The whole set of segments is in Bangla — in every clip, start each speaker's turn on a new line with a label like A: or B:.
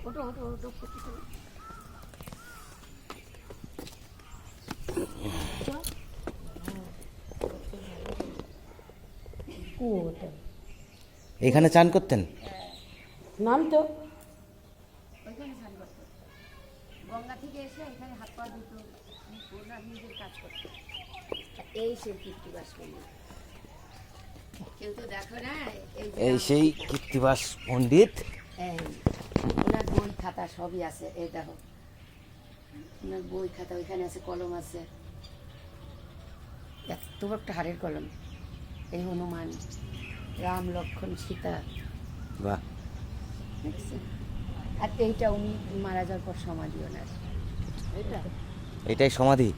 A: ওটো ওটো ওটো
B: এখানে চান করতেন?
A: নাম তো ওইখানে স্নান করতো, গঙ্গা থেকে এসে এখানে হাত পা ধুতো, ওনার নিজের কাজ করতো। এই সেই কীর্তিবাস পণ্ডিত, কেউ তো দেখো না।
B: এই সেই কীর্তিবাস পণ্ডিত।
A: ওনার বই খাতা সবই আছে, এই দেখো ওনার বই খাতা ওইখানে আছে, কলম আছে, এত বড় একটা হাড়ের কলম। এই হনুমান, রাম লক্ষ্মণ সীতা,
B: বাহ।
A: দেখছেন? আর এইটা উনি মারা যাওয়ার পর সমাধি ওনার,
B: এটাই সমাধি।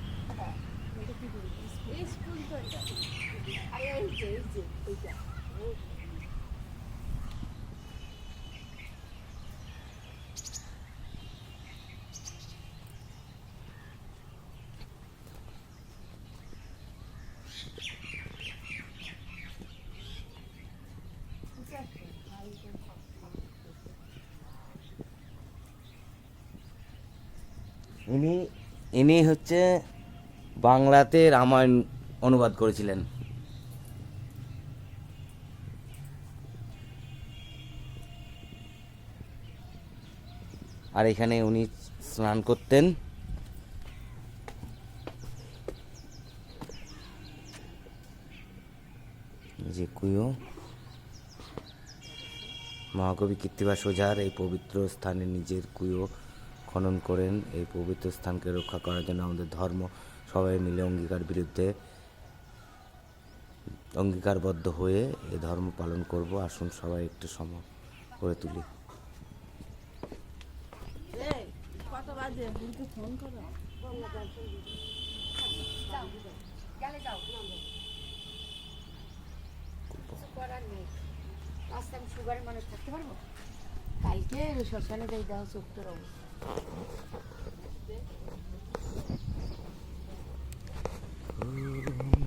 B: ইনি হচ্ছে বাংলাতে রামায়ণ অনুবাদ করেছিলেন। আর এখানে উনি স্নান করতেন। যে কুয়ো, মহাকবি কীর্তিবাস ওঝার এই পবিত্র স্থানে নিজের কুয়ো খনন করেন। এই পবিত্র স্থানকে রক্ষা করার জন্য আমাদের ধর্ম সবাই মিলে অঙ্গীকারবদ্ধ হয়ে এই ধর্ম পালন করব। আসুন সবাই একটু সময় করে তুলি।
C: কত বাজে ফোন করো?
A: করার নেই, আজকে আমি সুগারের মানুষ থাকতে পারবো? কালকে শ্মশানে যাই, দেওয়া চোখ তোর অবস্থা।